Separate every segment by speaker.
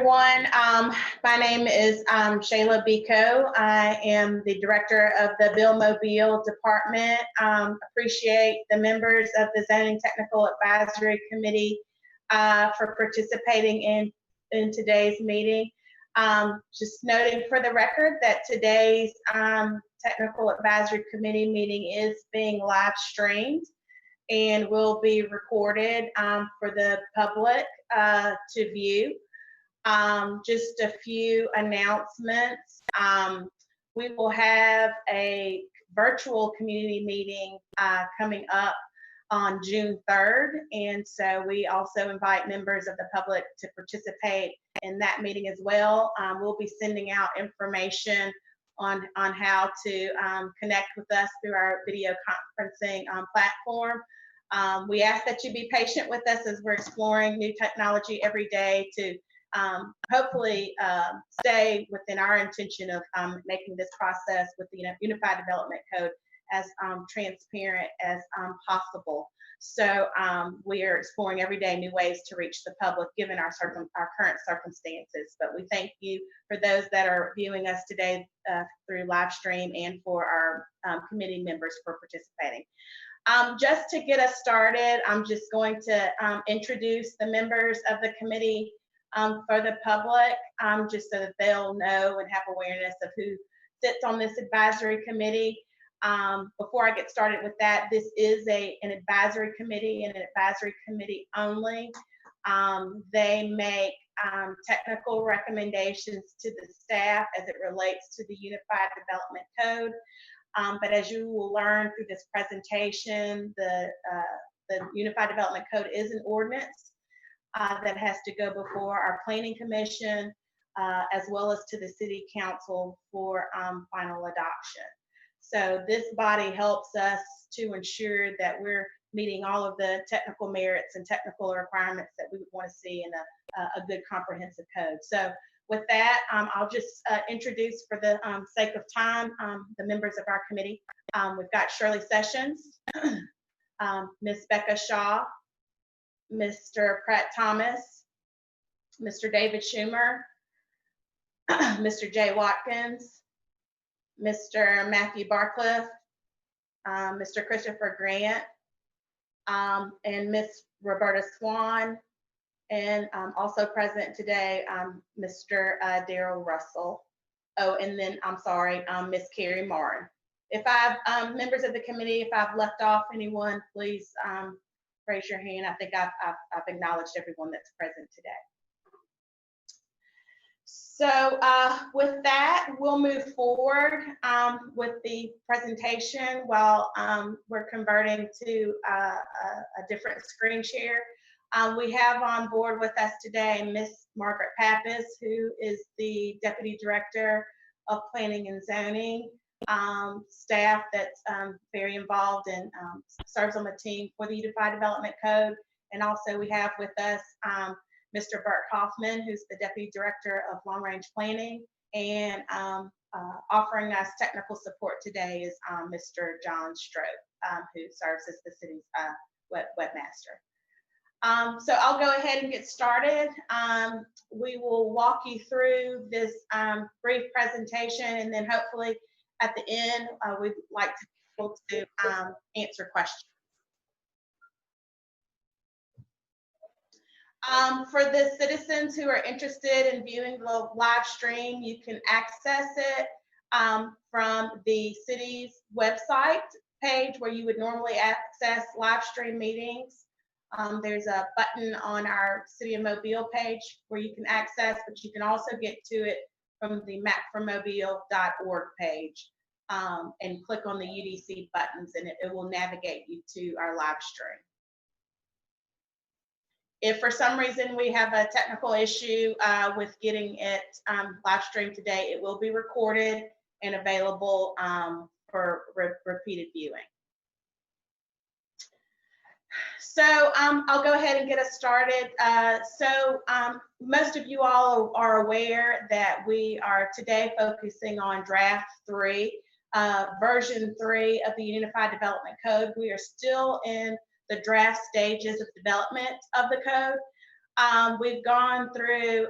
Speaker 1: everyone. My name is Shayla Biko. I am the director of the Bill Mobile department. Appreciate the members of the Zoning Technical Advisory Committee for participating in today's meeting. Just noting for the record that today's Technical Advisory Committee meeting is being live streamed and will be recorded for the public to view. Just a few announcements. We will have a virtual community meeting coming up on June 3rd, and so we also invite members of the public to participate in that meeting as well. We'll be sending out information on how to connect with us through our video conferencing platform. We ask that you be patient with us as we're exploring new technology every day to hopefully stay within our intention of making this process with the Unified Development Code as transparent as possible. So we are exploring every day new ways to reach the public given our current circumstances. But we thank you for those that are viewing us today through live stream and for our committee members for participating. Just to get us started, I'm just going to introduce the members of the committee for the public, just so that they'll know and have awareness of who sits on this advisory committee. Before I get started with that, this is an advisory committee and an advisory committee only. They make technical recommendations to the staff as it relates to the Unified Development Code. But as you will learn through this presentation, the Unified Development Code is an ordinance that has to go before our Planning Commission as well as to the City Council for final adoption. So this body helps us to ensure that we're meeting all of the technical merits and technical requirements that we would want to see in a good comprehensive code. So with that, I'll just introduce for the sake of time the members of our committee. We've got Shirley Sessions, Ms. Becca Shaw, Mr. Pratt Thomas, Mr. David Schumer, Mr. Jay Watkins, Mr. Matthew Barcliff, Mr. Christopher Grant, and Ms. Roberta Swan, and also present today, Mr. Daryl Russell. Oh, and then I'm sorry, Ms. Carrie Martin. If I've members of the committee, if I've left off anyone, please raise your hand. I think I've acknowledged everyone that's present today. So with that, we'll move forward with the presentation while we're converting to a different screen share. We have on board with us today Ms. Margaret Pappas, who is the Deputy Director of Planning and Zoning, staff that's very involved and serves on the team for the Unified Development Code. And also we have with us Mr. Bert Hoffman, who's the Deputy Director of Long Range Planning, and offering us technical support today is Mr. John Stroke, who serves as the city's webmaster. So I'll go ahead and get started. We will walk you through this brief presentation, and then hopefully at the end, we'd like to be able to answer questions. For the citizens who are interested in viewing the live stream, you can access it from the city's website page where you would normally access live stream meetings. There's a button on our City of Mobile page where you can access, but you can also get to it from the mapformobile.org page and click on the UDC buttons, and it will navigate you to our live stream. If for some reason we have a technical issue with getting it live streamed today, it will be recorded and available for repeated viewing. So I'll go ahead and get us started. Most of you all are aware that we are today focusing on draft 3, version 3 of the Unified Development Code. We are still in the draft stages of development of the code. We've gone through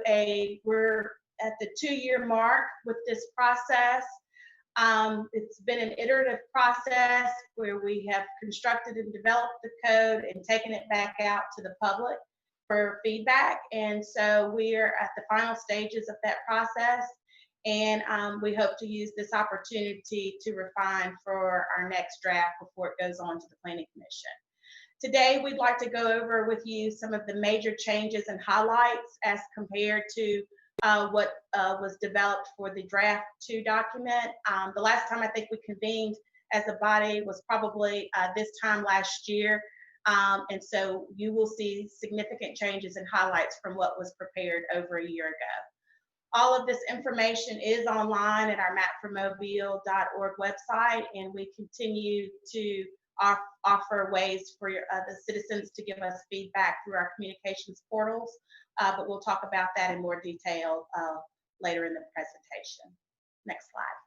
Speaker 1: we're at the 2-year mark with this process. It's been an iterative process where we have constructed and developed the code and taken it back out to the public for feedback. And so we are at the final stages of that process. And we hope to use this opportunity to refine for our next draft before it goes on to the Planning Commission. Today, we'd like to go over with you some of the major changes and highlights as compared to what was developed for the draft 2 document. The last time I think we convened as a body was probably this time last year. And so you will see significant changes and highlights from what was prepared over a year ago. All of this information is online at our mapformobile.org website, and we continue to offer ways for the citizens to give us feedback through our communications portals, but we'll talk about that in more detail later in the presentation. Next slide.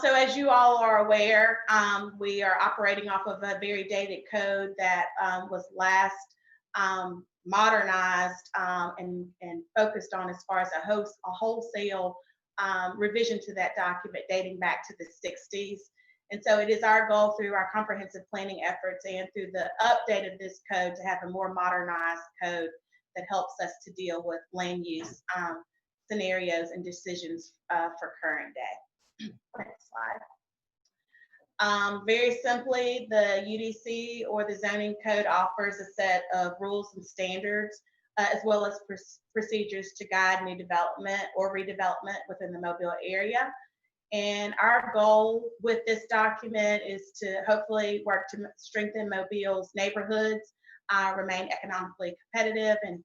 Speaker 1: So as you all are aware, we are operating off of a very dated code that was last modernized and focused on as far as a wholesale revision to that document dating back to the 60s. And so it is our goal through our comprehensive planning efforts and through the update of this code to have a more modernized code that helps us to deal with land use scenarios and decisions for current day. Next slide. Very simply, the UDC or the zoning code offers a set of rules and standards as well as procedures to guide new development or redevelopment within the Mobile area. And our goal with this document is to hopefully work to strengthen Mobile's neighborhoods, remain economically competitive, and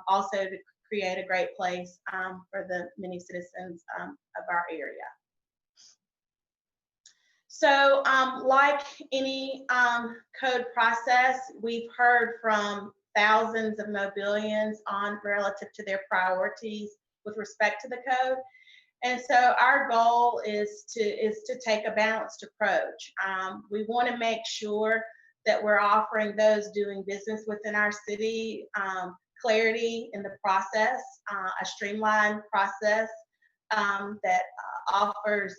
Speaker 1: also to create a great place for the many citizens of our area. So like any code process, we've heard from thousands of Mobilians relative to their priorities with respect to the code. And so our goal is to take a balanced approach. We want to make sure that we're offering those doing business within our city clarity in the process, a streamlined process that offers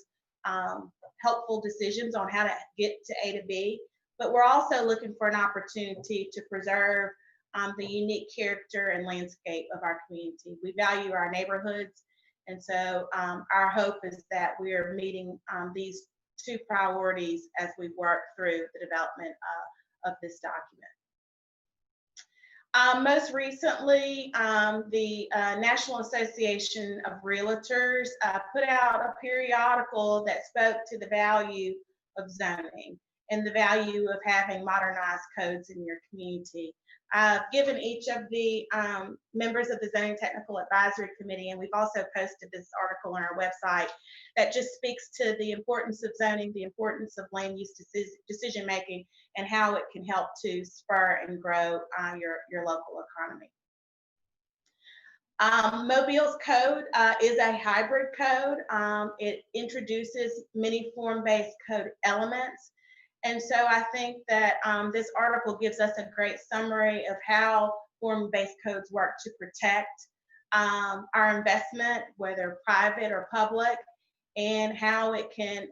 Speaker 1: helpful decisions on how to get to A to B. But we're also looking for an opportunity to preserve the unique character and landscape of our community. We value our neighborhoods. And so our hope is that we are meeting these 2 priorities as we work through the development of this document. Most recently, the National Association of Realtors put out a periodical that spoke to the value of zoning and the value of having modernized codes in your community. I've given each of the members of the Zoning Technical Advisory Committee, and we've also posted this article on our website that just speaks to the importance of zoning, the importance of land use decision making, and how it can help to spur and grow your local economy. Mobile's code is a hybrid code. It introduces many form-based code elements. And so I think that this article gives us a great summary of how form-based codes work to protect our investment, whether private or public, and how it can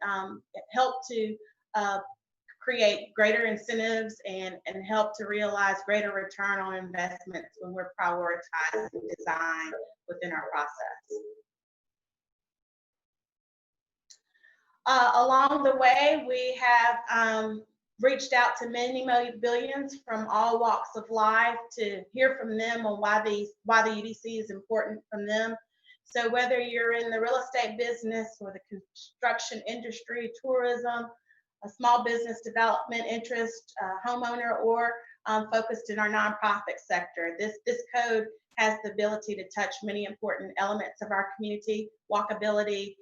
Speaker 1: help to create greater incentives and help to realize greater return on investments when we're prioritizing design within our process. Along the way, we have reached out to many Mobilians from all walks of life to hear from them on why the UDC is important from them. So whether you're in the real estate business or the construction industry, tourism, a small business development interest, homeowner, or focused in our nonprofit sector, this code has the ability to touch many important elements of our community: walkability,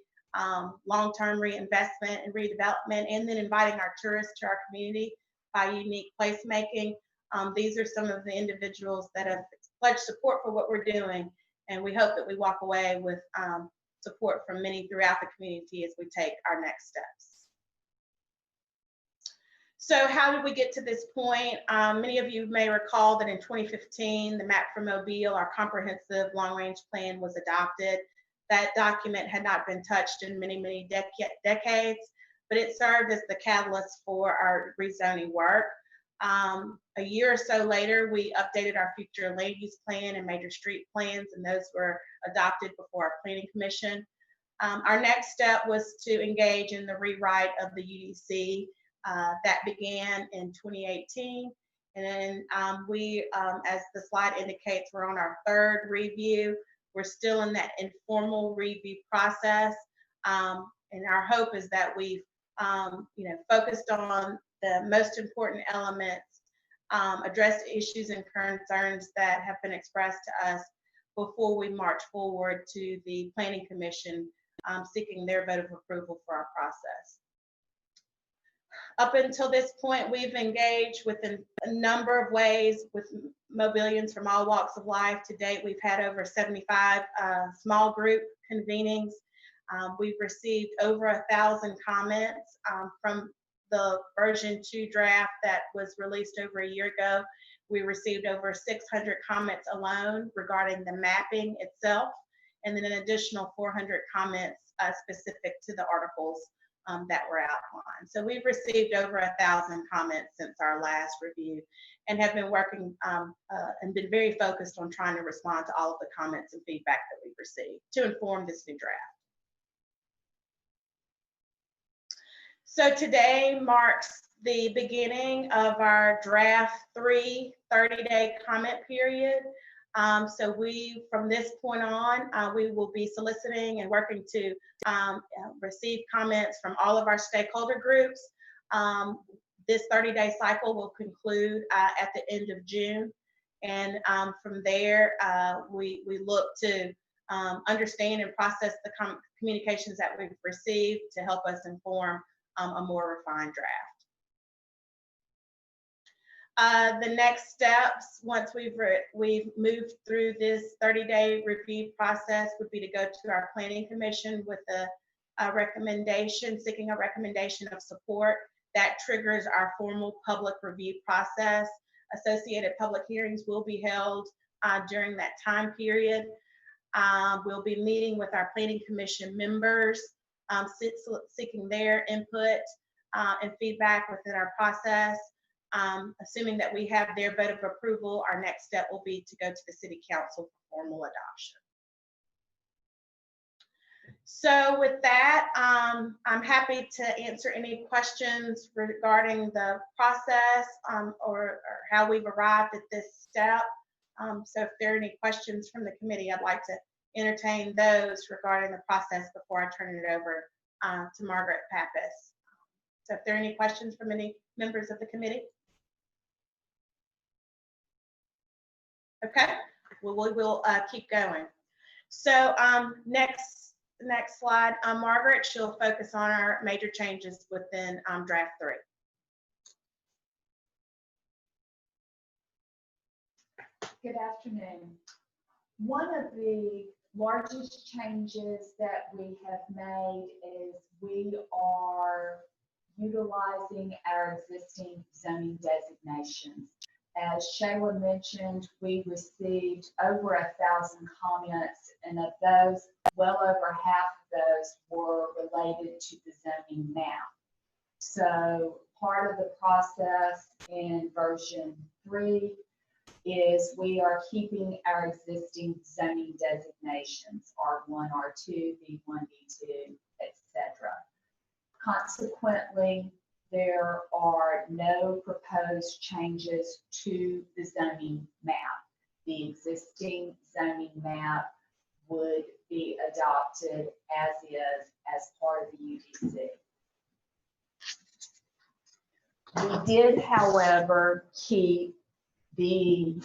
Speaker 1: long-term reinvestment and redevelopment, and then inviting our tourists to our community by unique placemaking. These are some of the individuals that have pledged support for what we're doing, and we hope that we walk away with support from many throughout the community as we take our next steps. So how did we get to this point? Many of you may recall that in 2015, the map for Mobile, our comprehensive long-range plan, was adopted. That document had not been touched in many, many decades, but it served as the catalyst for our rezoning work. A year or so later, we updated our future land use plan and major street plans, and those were adopted before our planning commission. Our next step was to engage in the rewrite of the UDC. That began in 2018. And then as the slide indicates, we're on our third review. We're still in that informal review process. And our hope is that we've focused on the most important elements, addressed issues and concerns that have been expressed to us before we march forward to the Planning Commission, seeking their vote of approval for our process. Up until this point, we've engaged with a number of ways with Mobilians from all walks of life. To date, we've had over 75 small group convenings. We've received over 1,000 comments from the version 2 draft that was released over a year ago. We received over 600 comments alone regarding the mapping itself, and then an additional 400 comments specific to the articles that were outlined. So we've received over 1,000 comments since our last review, and have been working and been very focused on trying to respond to all of the comments and feedback that we've received to inform this new draft. So today marks the beginning of our draft 3 30-day comment period. So from this point on, we will be soliciting and working to receive comments from all of our stakeholder groups. This 30-day cycle will conclude at the end of June. And from there, we look to understand and process the communications that we've received to help us inform a more refined draft. The next steps, once we've moved through this 30-day review process, would be to go to our Planning Commission with a recommendation, seeking a recommendation of support. That triggers our formal public review process. Associated public hearings will be held during that time period. We'll be meeting with our Planning Commission members, seeking their input and feedback within our process. Assuming that we have their vote of approval, our next step will be to go to the City Council for formal adoption. So with that, I'm happy to answer any questions regarding the process or how we've arrived at this step. So if there are any questions from the committee, I'd like to entertain those regarding the process before I turn it over to Margaret Pappas. So if there are any questions from any members of the committee. Okay, well, we will keep going. So next slide, Margaret, she'll focus on our major changes within draft 3.
Speaker 2: Good afternoon. One of the largest changes that we have made is we are utilizing our existing zoning designations. As Shayla mentioned, we received over 1,000 comments, and of those, well over half of those were related to the zoning map. So part of the process in version 3 is we are keeping our existing zoning designations, R1, R2, B1, B2, etc. Consequently, there are no proposed changes to the zoning map. The existing zoning map would be adopted as is as part of the UDC. We did, however, keep the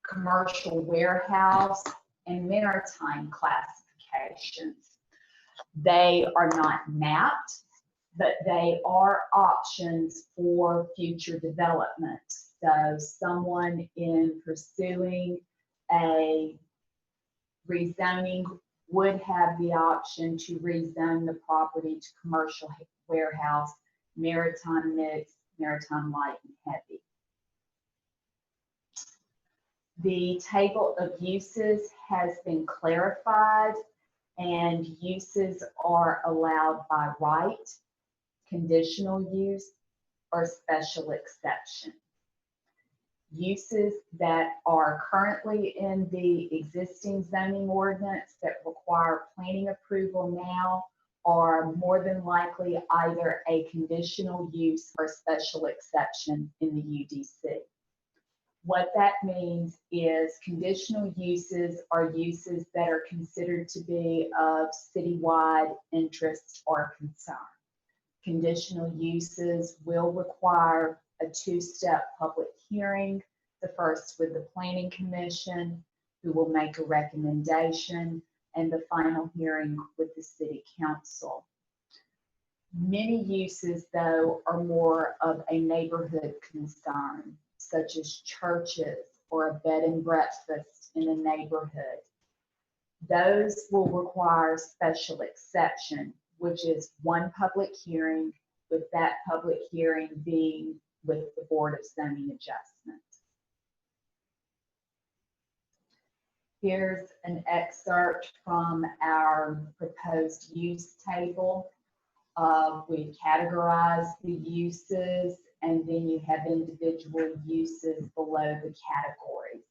Speaker 2: commercial warehouse and maritime classifications. They are not mapped, but they are options for future development. So someone in pursuing a rezoning would have the option to rezone the property to commercial warehouse, maritime mix, maritime light and heavy. The table of uses has been clarified, and uses are allowed by right, conditional use, or special exception. Uses that are currently in the existing zoning ordinance that require planning approval now are more than likely either a conditional use or special exception in the UDC. What that means is conditional uses are uses that are considered to be of citywide interest or concern. Conditional uses will require a two-step public hearing, the first with the Planning Commission, who will make a recommendation, and the final hearing with the City Council. Many uses, though, are more of a neighborhood concern, such as churches or a bed and breakfast in a neighborhood. Those will require special exception, which is one public hearing, with that public hearing being with the Board of Zoning Adjustment. Here's an excerpt from our proposed use table. We categorize the uses, and then you have individual uses below the categories.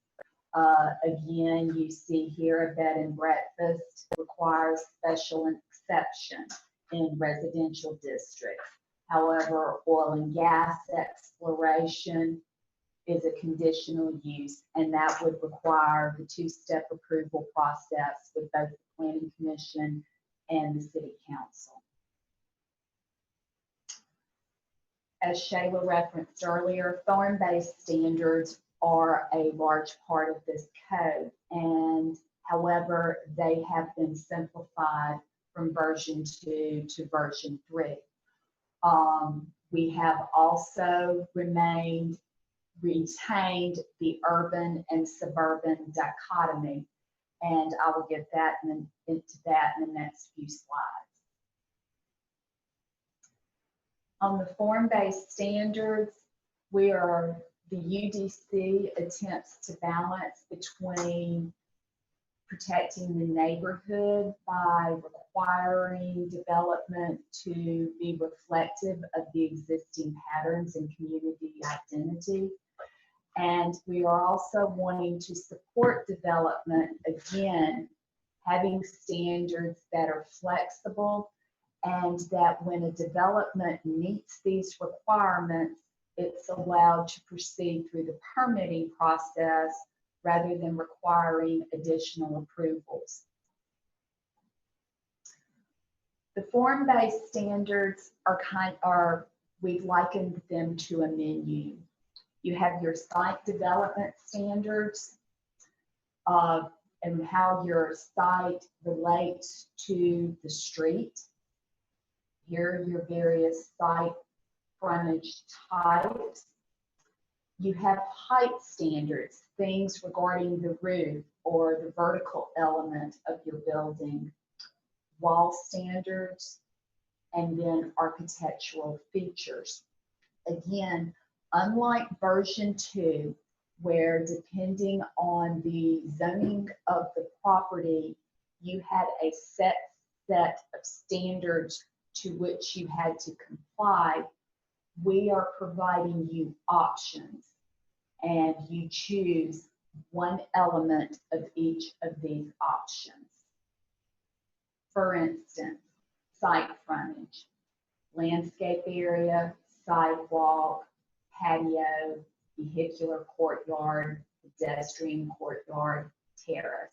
Speaker 2: Again, you see here a bed and breakfast requires special exception in residential districts. However, oil and gas exploration is a conditional use, and that would require the two-step approval process with both the Planning Commission and the City Council. As Shayla referenced earlier, form-based standards are a large part of this code, and however, they have been simplified from version 2 to version 3. We have also retained the urban and suburban dichotomy, and I will get that into that in the next few slides. On the form-based standards, the UDC attempts to balance between protecting the neighborhood by requiring development to be reflective of the existing patterns and community identity. And we are also wanting to support development, again, having standards that are flexible, and that when a development meets these requirements, it's allowed to proceed through the permitting process rather than requiring additional approvals. The form-based standards we've likened them to a menu. You have your site development standards and how your site relates to the street. Here are your various site frontage types. You have height standards, things regarding the roof or the vertical element of your building, wall standards, and then architectural features. Again, unlike version 2, where depending on the zoning of the property, you had a set of standards to which you had to comply, we are providing you options, and you choose one element of each of these options. For instance, site frontage, landscape area, sidewalk, patio, vehicular courtyard, pedestrian courtyard, terrace.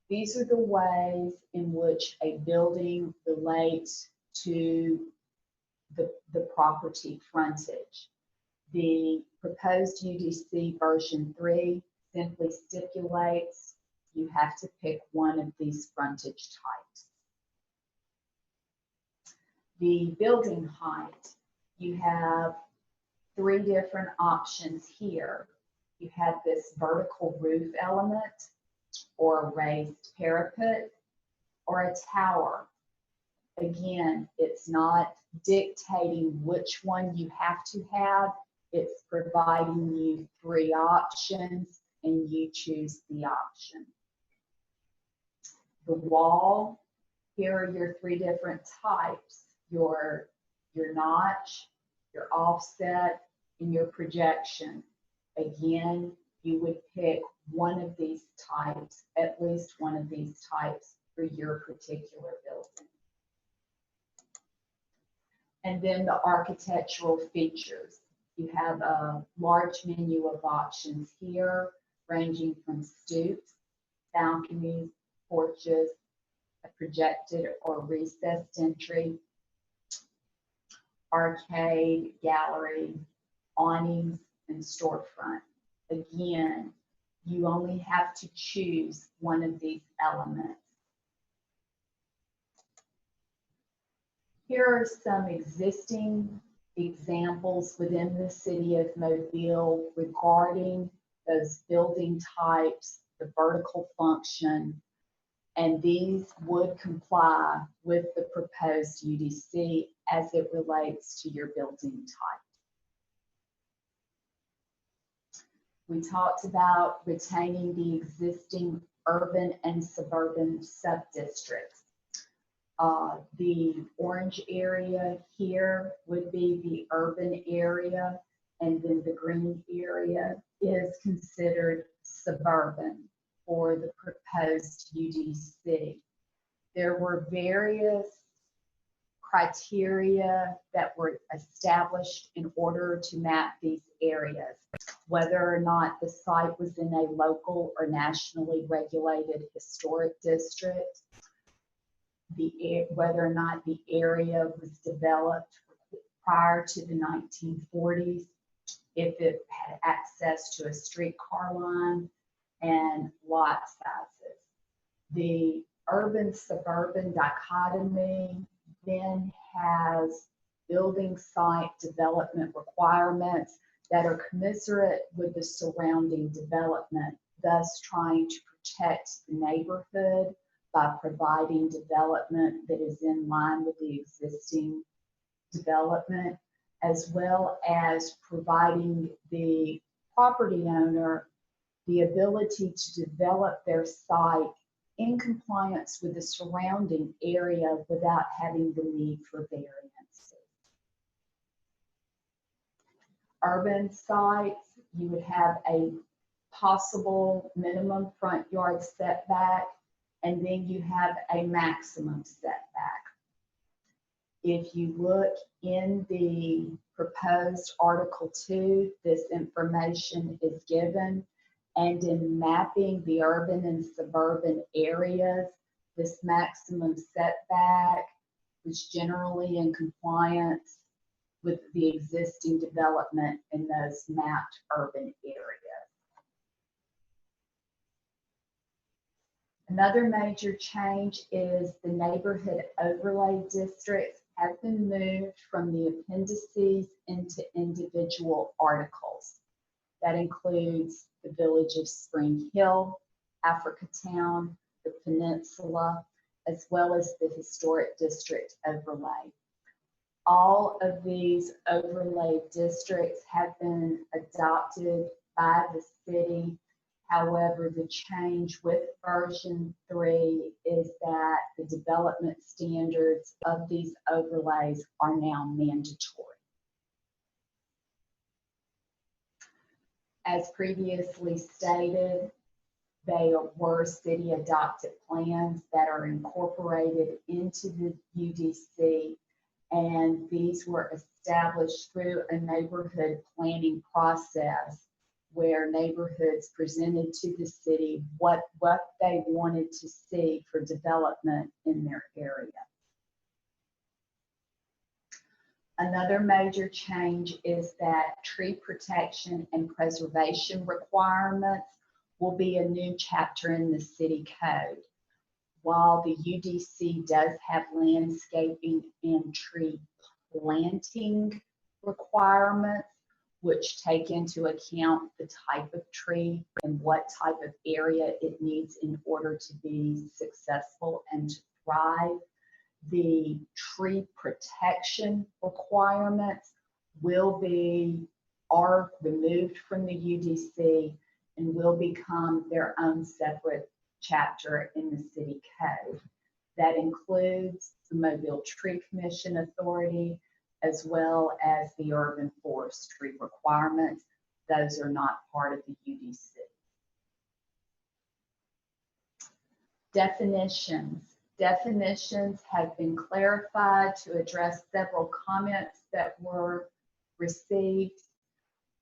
Speaker 2: These are the ways in which a building relates to the property frontage. The proposed UDC version 3 simply stipulates you have to pick one of these frontage types. The building height, you have 3 different options here. You have this vertical roof element, or a raised parapet, or a tower. Again, it's not dictating which one you have to have. It's providing you 3 options and you choose the option. The wall, here are your 3 different types, your notch, your offset, and your projection. Again, you would pick one of these types, at least one of these types for your particular building. And then the architectural features. You have a large menu of options here, ranging from stoops, balconies, porches, a projected or recessed entry, arcade, gallery, awnings, and storefront. Again, you only have to choose one of these elements. Here are some existing examples within the city of Mobile regarding those building types, the vertical function, and these would comply with the proposed UDC as it relates to your building type. We talked about retaining the existing urban and suburban subdistricts. The orange area here would be the urban area, and then the green area is considered suburban for the proposed UDC. There were various criteria that were established in order to map these areas, whether or not the site was in a local or nationally regulated historic district, whether or not the area was developed prior to the 1940s, if it had access to a streetcar line, and lot sizes. The urban-suburban dichotomy then has building site development requirements that are commensurate with the surrounding development, thus trying to protect the neighborhood by providing development that is in line with the existing development, as well as providing the property owner the ability to develop their site in compliance with the surrounding area without having the need for variances. Urban sites, you would have a possible minimum front yard setback, and then you have a maximum setback. If you look in the proposed Article 2, this information is given, and in mapping the urban and suburban areas, this maximum setback is generally in compliance with the existing development in those mapped urban areas. Another major change is the neighborhood overlay districts have been moved from the appendices into individual articles. That includes the village of Spring Hill, Africatown, the Peninsula, as well as the historic district overlay. All of these overlay districts have been adopted by the city. However, the change with version 3 is that the development standards of these overlays are now mandatory. As previously stated, they were city adopted plans that are incorporated into the UDC, and these were established through a neighborhood planning process where neighborhoods presented to the city what they wanted to see for development in their area. Another major change is that tree protection and preservation requirements will be a new chapter in the city code. While the UDC does have landscaping and tree planting requirements, which take into account the type of tree and what type of area it needs in order to be successful and to thrive, the tree protection requirements are removed from the UDC and will become their own separate chapter in the city code. That includes the Mobile Tree Commission Authority, as well as the urban forestry requirements. Those are not part of the UDC. Definitions. Definitions have been clarified to address several comments that were received,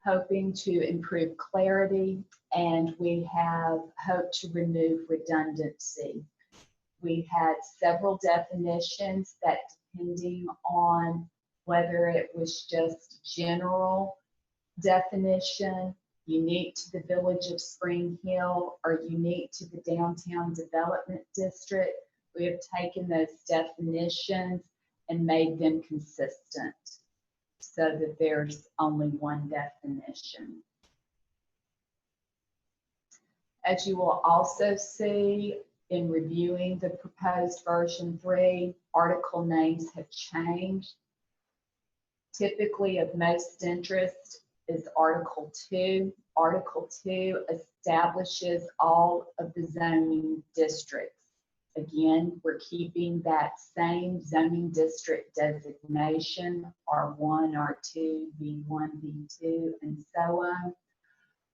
Speaker 2: hoping to improve clarity, and we have hoped to remove redundancy. We had several definitions that, depending on whether it was just general definition, unique to the village of Spring Hill, or unique to the downtown development district, we have taken those definitions and made them consistent so that there's only one definition. As you will also see in reviewing the proposed version 3, article names have changed. Typically of most interest is Article 2. Article 2 establishes all of the zoning districts. Again, we're keeping that same zoning district designation, R1, R2, B1, B2, and so on.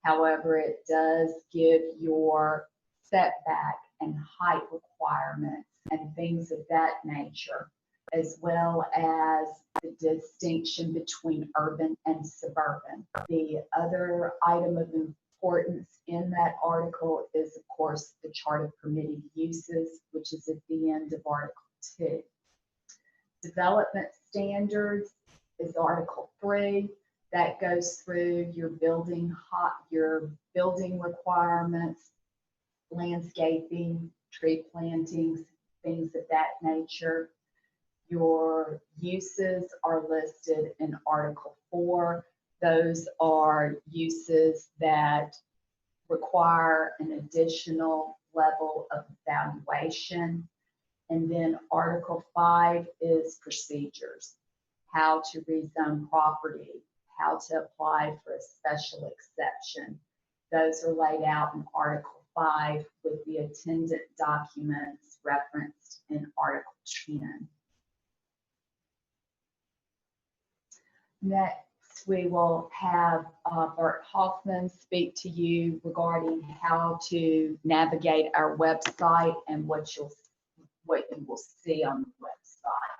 Speaker 2: However, it does give your setback and height requirements and things of that nature, as well as the distinction between urban and suburban. The other item of importance in that article is, of course, the chart of permitted uses, which is at the end of Article 2. Development standards is Article 3. That goes through your building requirements, landscaping, tree plantings, things of that nature. Your uses are listed in Article 4. Those are uses that require an additional level of evaluation. And then Article 5 is procedures, how to rezone property, how to apply for a special exception. Those are laid out in Article 5 with the attendant documents referenced in Article 10. Next, we will have Bert Hoffman speak to you regarding how to navigate our website and what you will see on the website.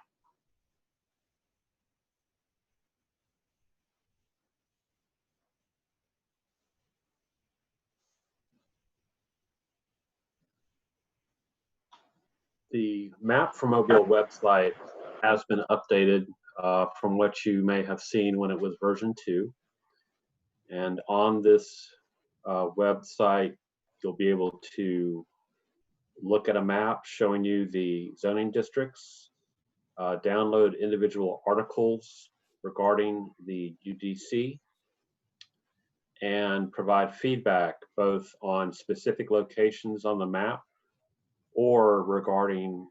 Speaker 3: The Map for Mobile website has been updated from what you may have seen when it was version 2. And on this website, you'll be able to look at a map showing you the zoning districts, download individual articles regarding the UDC, and provide feedback both on specific locations on the map or regarding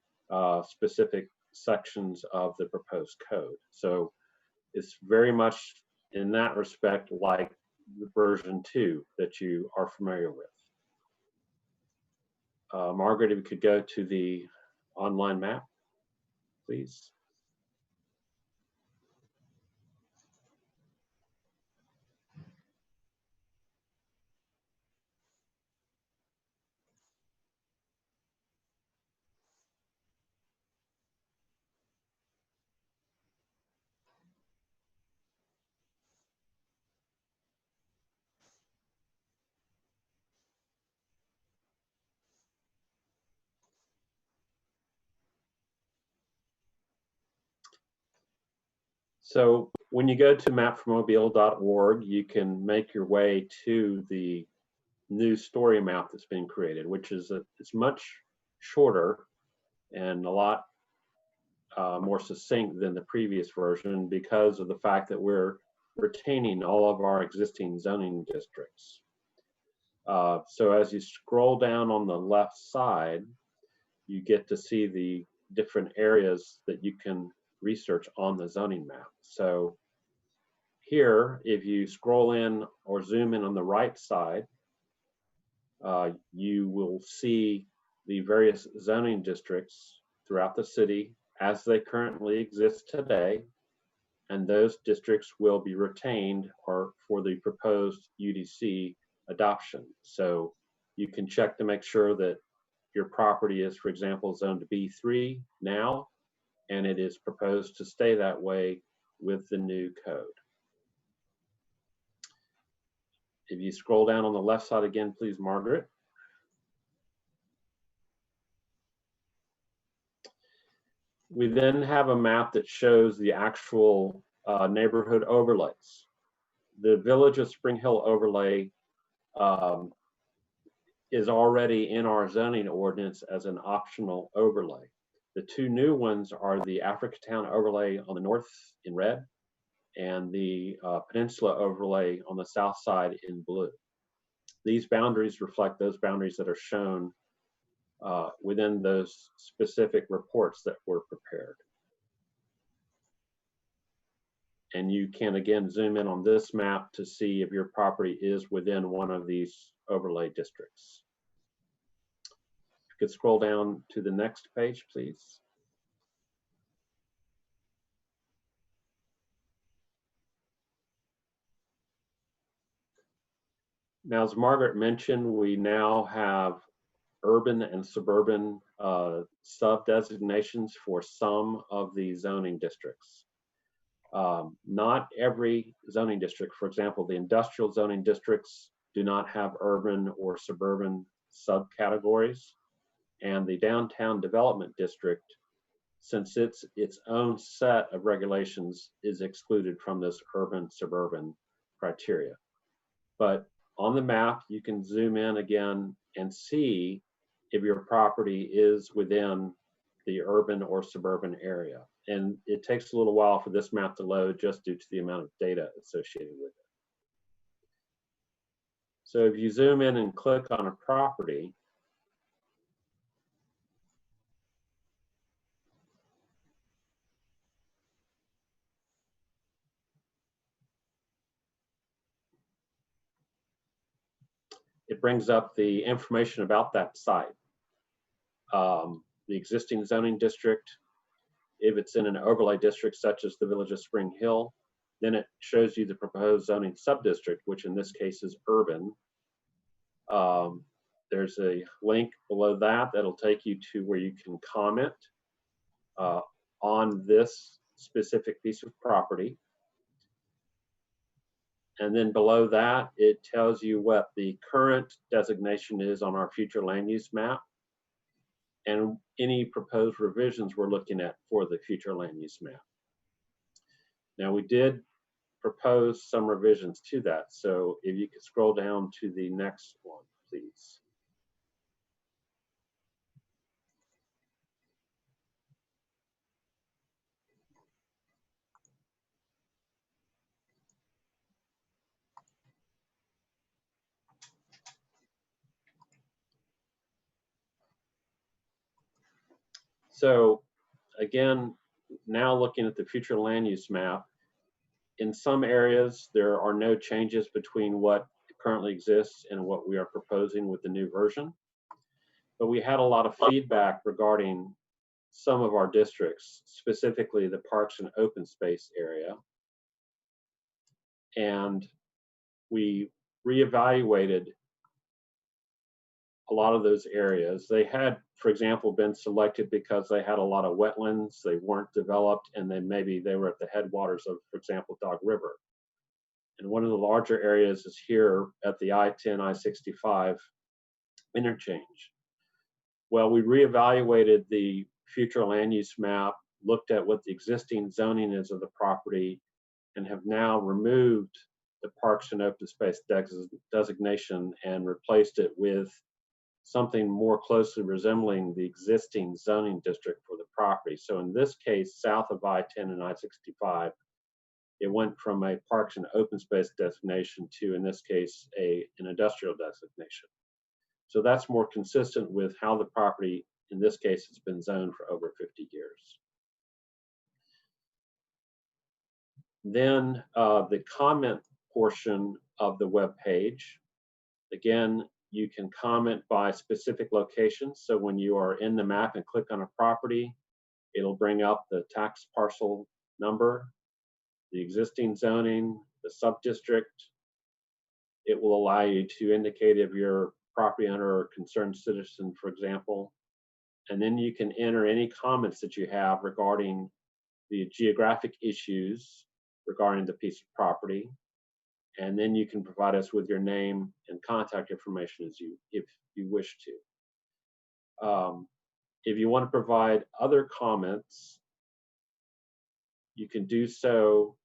Speaker 3: specific sections of the proposed code. So it's very much in that respect like the version 2 that you are familiar with. Margaret, if you could go to the online map, please. So when you go to mapformobile.org, you can make your way to the new story map that's been created, which is it's much shorter and a lot more succinct than the previous version because of the fact that we're retaining all of our existing zoning districts. So as you scroll down on the left side, you get to see the different areas that you can research on the zoning map. So here, if you scroll in or zoom in on the right side, you will see the various zoning districts throughout the city as they currently exist today, and those districts will be retained or for the proposed UDC adoption. So you can check to make sure that your property is, for example, zoned B3 now, and it is proposed to stay that way with the new code. If you scroll down on the left side again, please, Margaret. We then have a map that shows the actual neighborhood overlays. The Village of Spring Hill overlay is already in our zoning ordinance as an optional overlay. The two new ones are the Africatown overlay on the north in red and the Peninsula overlay on the south side in blue. These boundaries reflect those boundaries that are shown within those specific reports that were prepared. And you can again zoom in on this map to see if your property is within one of these overlay districts. If you could scroll down to the next page, please. Now, as Margaret mentioned, we now have urban and suburban sub-designations for some of the zoning districts. Not every zoning district, for example, the industrial zoning districts do not have urban or suburban subcategories, and the downtown development district, since it's its own set of regulations, is excluded from this urban suburban criteria. But on the map, you can zoom in again and see if your property is within the urban or suburban area. And it takes a little while for this map to load just due to the amount of data associated with it. So if you zoom in and click on a property, it brings up the information about that site. The existing zoning district, if it's in an overlay district such as the Village of Spring Hill, then it shows you the proposed zoning subdistrict, which in this case is urban. There's a link below that that'll take you to where you can comment on this specific piece of property. And then below that, it tells you what the current designation is on our future land use map and any proposed revisions we're looking at for the future land use map. Now, we did propose some revisions to that. So if you could scroll down to the next one, please. So again, now looking at the future land use map, in some areas, there are no changes between what currently exists and what we are proposing with the new version. But we had a lot of feedback regarding some of our districts, specifically the parks and open space area. And we reevaluated a lot of those areas. They had, for example, been selected because they had a lot of wetlands, they weren't developed, and then maybe they were at the headwaters of, for example, Dog River. And one of the larger areas is here at the I-10, I-65 interchange. Well, we reevaluated the future land use map, looked at what the existing zoning is of the property, and have now removed the parks and open space designation and replaced it with something more closely resembling the existing zoning district for the property. So in this case, south of I-10 and I-65, it went from a parks and open space designation to, in this case, an industrial designation. So that's more consistent with how the property in this case, it's been zoned for over 50 years. Then the comment portion of the web page. Again, you can comment by specific locations. So when you are in the map and click on a property, it'll bring up the tax parcel number, the existing zoning, the sub-district. It will allow you to indicate if you're a property owner or concerned citizen, for example. And then you can enter any comments that you have regarding the geographic issues regarding the piece of property. And then you can provide us with your name and contact information if you wish to. If you want to provide other comments, you can do so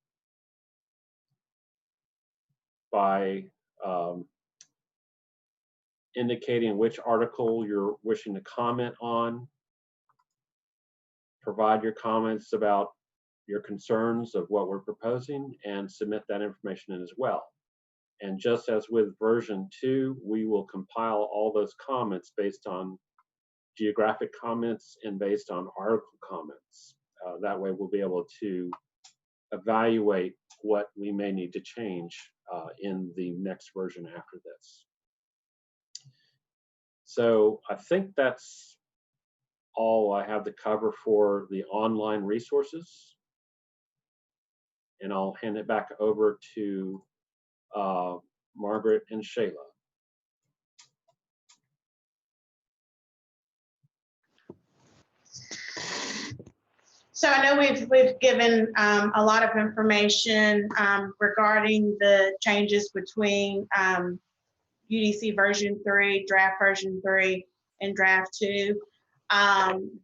Speaker 3: by indicating which article you're wishing to comment on. Provide your comments about your concerns of what we're proposing and submit that information in as well. And just as with version 2, we will compile all those comments based on geographic comments and based on article comments. That way we'll be able to evaluate what we may need to change in the next version after this. So I think that's all I have to cover for the online resources. And I'll hand it back over to Margaret and Shayla.
Speaker 1: So I know we've given a lot of information regarding the changes between UDC version 3, draft version 3, and draft 2.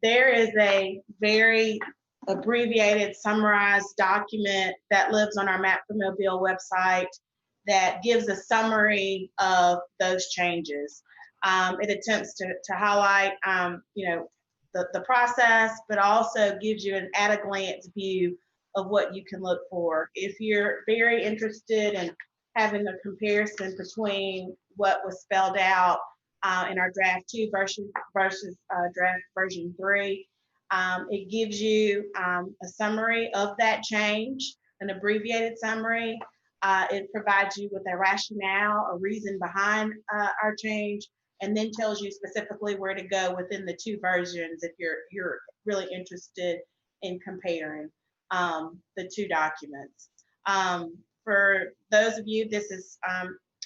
Speaker 1: There is a very abbreviated, summarized document that lives on our Map for Mobile website that gives a summary of those changes. It attempts to highlight, the process, but also gives you an at-a-glance view of what you can look for. If you're very interested in having a comparison between what was spelled out in our draft 2 version versus draft version 3, it gives you a summary of that change, an abbreviated summary. It provides you with a rationale, a reason behind our change, and then tells you specifically where to go within the 2 versions if you're really interested in comparing the 2 documents. For those of you, this is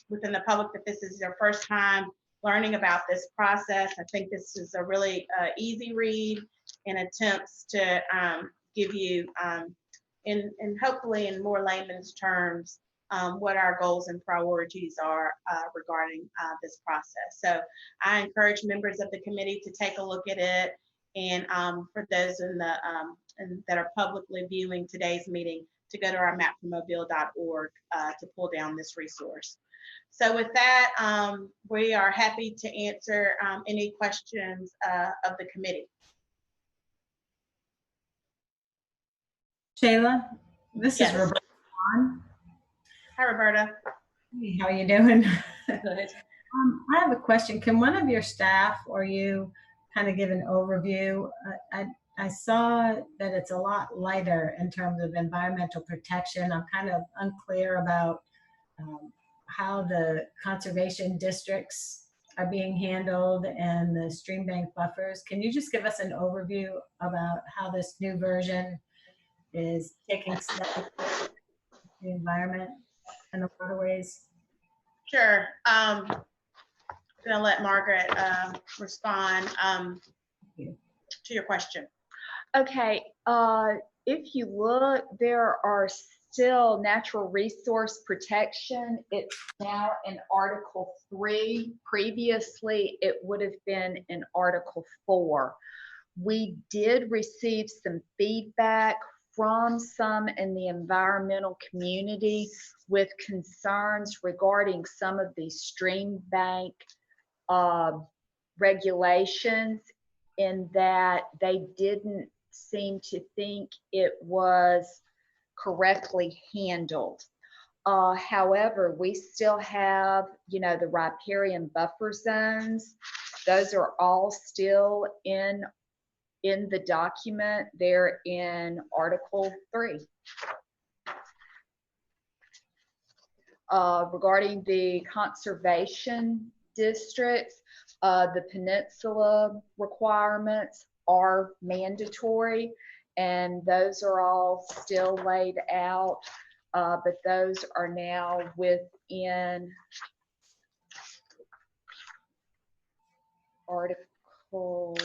Speaker 1: within the public, that this is your first time learning about this process, I think this is a really easy read and attempts to give you, and hopefully in more layman's terms, what our goals and priorities are regarding this process. So I encourage members of the committee to take a look at it, and for those in the that are publicly viewing today's meeting, to go to our mapformobile.org to pull down this resource. So with that, we are happy to answer any questions of the committee.
Speaker 4: Shayla, this
Speaker 1: Yes.
Speaker 4: is Roberta.
Speaker 1: Hi, Roberta.
Speaker 4: Hey, how are you doing?
Speaker 1: Good.
Speaker 4: I have a question. Can one of your staff or you kind of give an overview? I saw that it's a lot lighter in terms of environmental protection. I'm kind of unclear about how the conservation districts are being handled and the stream bank buffers. Can you just give us an overview about how this new version is taking steps to the environment and the waterways?
Speaker 1: Sure. I'm gonna let Margaret respond to your question.
Speaker 5: Okay, if you look, there are still natural resource protection. It's now in Article 3. Previously, it would have been in Article 4. We did receive some feedback from some in the environmental community with concerns regarding some of these stream bank regulations, in that they didn't seem to think it was correctly handled. However, we still have, the riparian buffer zones. Those are all still in the document. They're in Article 3. Regarding the conservation districts, the peninsula requirements are mandatory, and those are all still laid out, but those are now within Article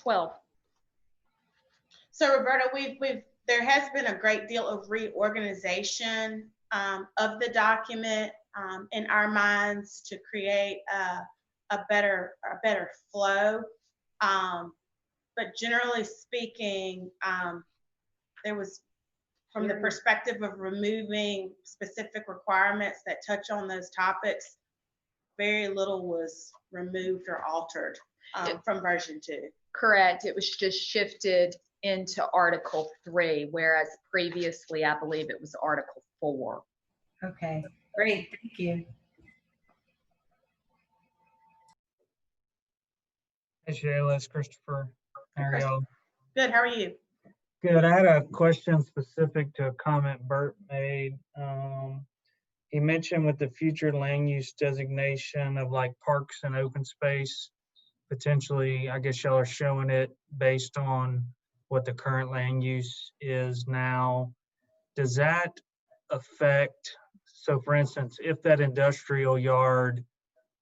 Speaker 5: 12.
Speaker 1: So Roberta, there has been a great deal of reorganization of the document in our minds to create a better flow. But generally speaking, there was, from the perspective of removing specific requirements that touch on those topics, very little was removed or altered from version 2.
Speaker 5: Correct. It was just shifted into Article 3, whereas previously, I believe it was Article 4.
Speaker 4: Okay, great, thank you.
Speaker 6: Hey Shayla, it's Christopher. How are y'all?
Speaker 1: Good, how are you?
Speaker 6: Good. I had a question specific to a comment Bert made. He mentioned with the future land use designation of like parks and open space, potentially, I guess y'all are showing it based on what the current land use is now. Does that affect, so for instance, if that industrial yard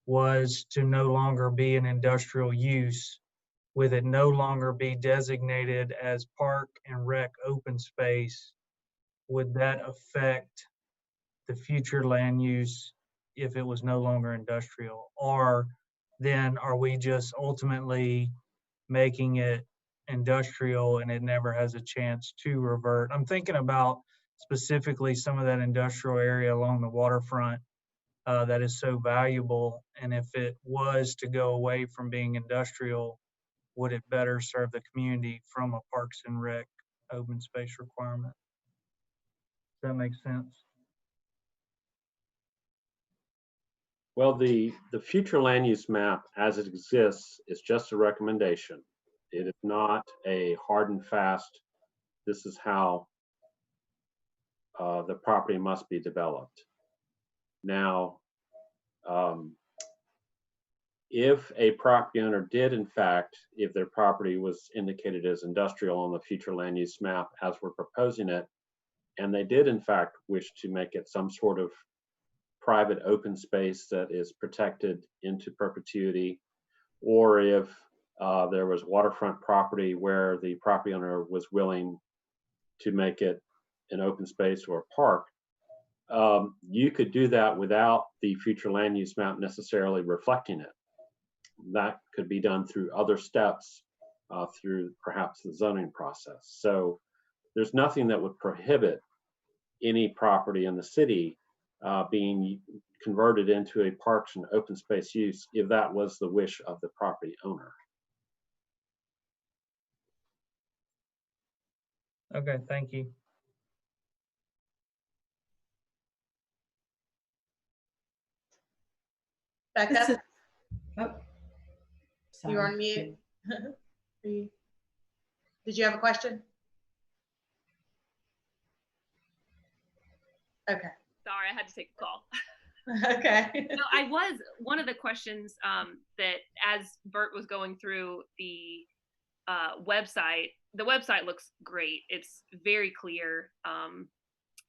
Speaker 6: was to no longer be an industrial use, would it no longer be designated as park and rec open space? Would that affect the future land use if it was no longer industrial? Or then are we just ultimately making it industrial and it never has a chance to revert? I'm thinking about specifically some of that industrial area along the waterfront that is so valuable. And if it was to go away from being industrial, would it better serve the community from a parks and rec open space requirement? Does that make sense?
Speaker 3: Well, the future land use map as it exists is just a recommendation. It is not a hard and fast, this is how the property must be developed. Now, if a property owner did, in fact, if their property was indicated as industrial on the future land use map as we're proposing it, and they did, in fact, wish to make it some sort of private open space that is protected into perpetuity, or if there was waterfront property where the property owner was willing to make it an open space or a park, you could do that without the future land use map necessarily reflecting it. That could be done through other steps, through perhaps the zoning process. So there's nothing that would prohibit any property in the city being converted into a parks and open space use if that was the wish of the property owner.
Speaker 6: Okay, thank you.
Speaker 1: Becca,
Speaker 4: This is- oh,
Speaker 1: you're
Speaker 4: sorry.
Speaker 1: on mute. Did you have a question? Okay.
Speaker 7: Sorry, I had to take a call.
Speaker 1: Okay.
Speaker 7: No, one of the questions that as Bert was going through the website, the website looks great. It's very clear.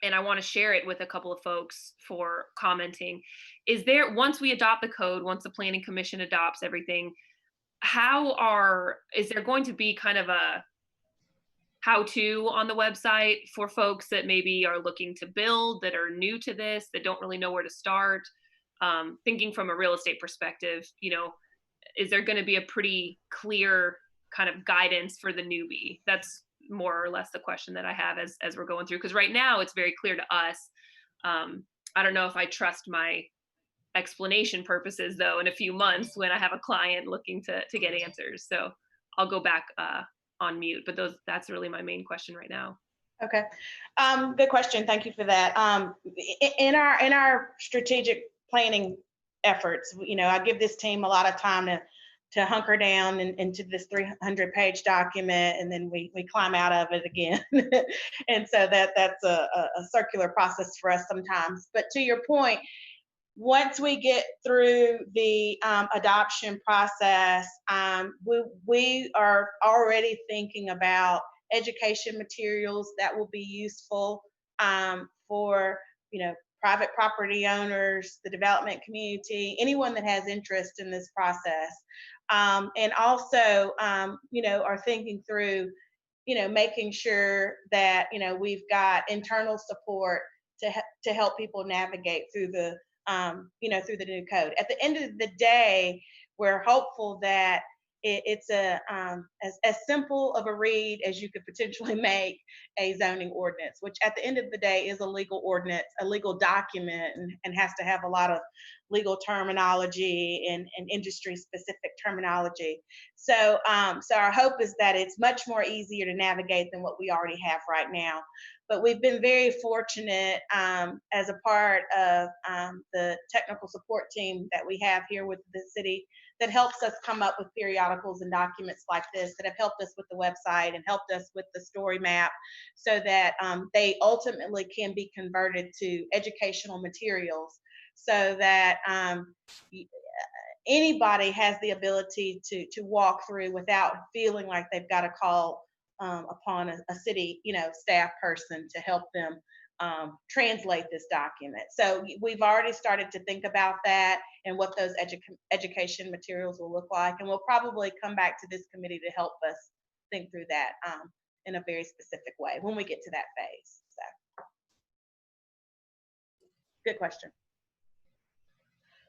Speaker 7: And I want to share it with a couple of folks for commenting. Is there, once we adopt the code, once the Planning Commission adopts everything, is there going to be kind of a how-to on the website for folks that maybe are looking to build, that are new to this, that don't really know where to start? Thinking from a real estate perspective, is there going to be a pretty clear kind of guidance for the newbie? That's more or less the question that I have as we're going through, because right now it's very clear to us. I don't know if I trust my explanation purposes though in a few months when I have a client looking to get answers. So I'll go back on mute, but that's really my main question right now.
Speaker 1: Okay. Good question. Thank you for that. In our strategic planning efforts. I give this team a lot of time to hunker down into this 300-page document, and then we climb out of it again. And so that's a circular process for us sometimes. But to your point, once we get through the adoption process, we are already thinking about education materials that will be useful for private property owners, the development community, anyone that has interest in this process. And also, are thinking through, making sure that, we've got internal support to help people navigate through the, through the new code. At the end of the day, we're hopeful that it's as simple of a read as you could potentially make a zoning ordinance, which at the end of the day is a legal ordinance, a legal document, and has to have a lot of legal terminology and industry specific terminology. So our hope is that it's much more easier to navigate than what we already have right now. But we've been very fortunate as a part of the technical support team that we have here with the city that helps us come up with periodicals and documents like this, that have helped us with the website and helped us with the story map, so that they ultimately can be converted to educational materials, so that anybody has the ability to walk through without feeling like they've got to call upon a city staff person to help them translate this document. So we've already started to think about that and what those education materials will look like, and we'll probably come back to this committee to help us think through that in a very specific way when we get to that phase. So, good question.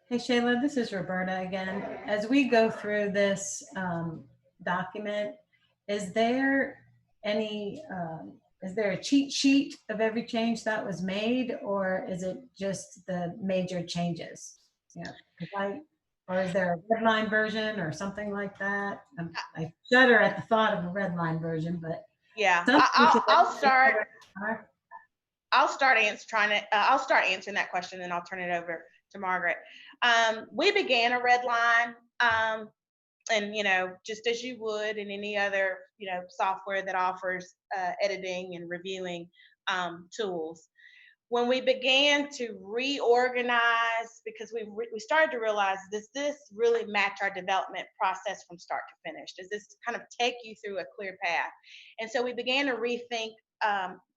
Speaker 4: Hey, Shayla, this is Roberta again. As we go through this document, is there a cheat sheet of every change that was made, or is it just the major changes? Or is there a red line version or something like that? I shudder at the thought of a red line version, but
Speaker 1: yeah, I'll start answering that question, and I'll turn it over to Margaret. We began a red line, and just as you would in any other software that offers editing and reviewing tools. When we began to reorganize, because we started to realize, does this really match our development process from start to finish? Does this kind of take you through a clear path? And so we began to rethink,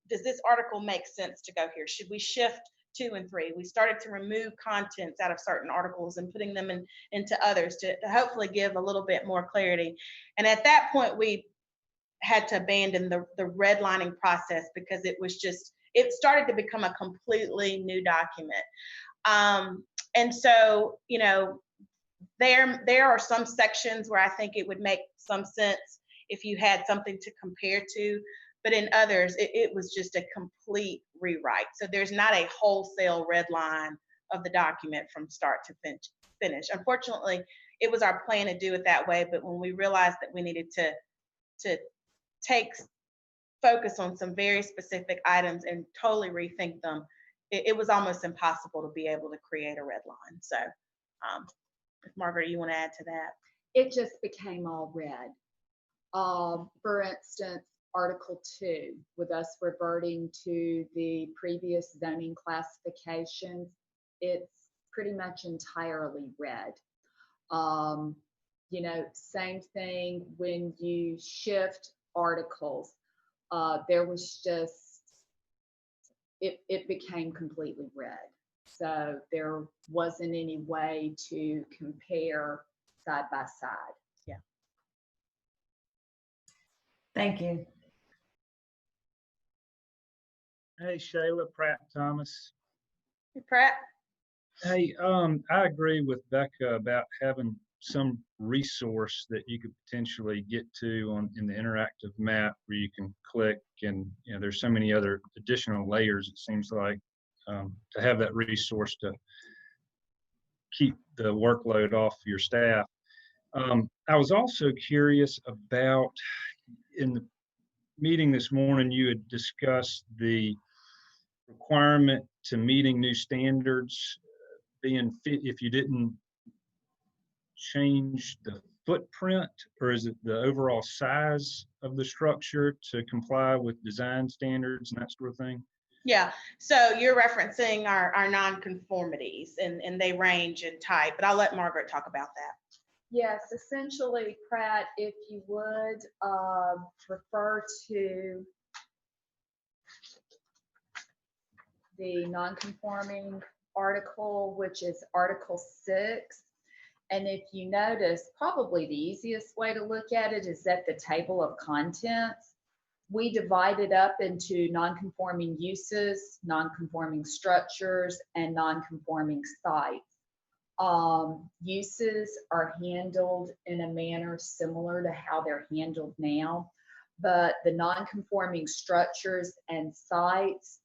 Speaker 1: does this article make sense to go here? Should we shift 2 and 3? We started to remove contents out of certain articles and putting them into others to hopefully give a little bit more clarity. And at that point, we had to abandon the redlining process, because it started to become a completely new document. And so, there are some sections where I think it would make some sense if you had something to compare to, but in others, it was just a complete rewrite. So there's not a wholesale red line of the document from start to finish. Unfortunately, it was our plan to do it that way, but when we realized that we needed to take focus on some very specific items and totally rethink them, it was almost impossible to be able to create a red line. So if Margaret, you want to add to that?
Speaker 5: It just became all red. For instance, Article 2, with us reverting to the previous zoning classifications, it's pretty much entirely red. Same thing when you shift articles. There was just, it became completely red. So there wasn't any way to compare side by side.
Speaker 1: Yeah.
Speaker 4: Thank you.
Speaker 6: Hey, Shayla, Pratt Thomas.
Speaker 1: Hey, Pratt.
Speaker 6: Hey, I agree with Becca about having some resource that you could potentially get to in the interactive map where you can click, and there's so many other additional layers, it seems like, to have that resource to keep the workload off your staff. I was also curious about, in the meeting this morning, you had discussed the requirement to meeting new standards
Speaker 8: being fit if you didn't change the footprint, or is it the overall size of the structure to comply with design standards and that sort of thing?
Speaker 1: Yeah, so you're referencing our non-conformities, and they range in type, but I'll let Margaret talk about that.
Speaker 5: Yes, essentially, Pratt, if you would refer to the non-conforming article, which is Article 6. And if you notice, probably the easiest way to look at it is at the table of contents. We divide it up into non-conforming uses, non-conforming structures, and non-conforming sites. Uses are handled in a manner similar to how they're handled now, but the non-conforming structures and sites,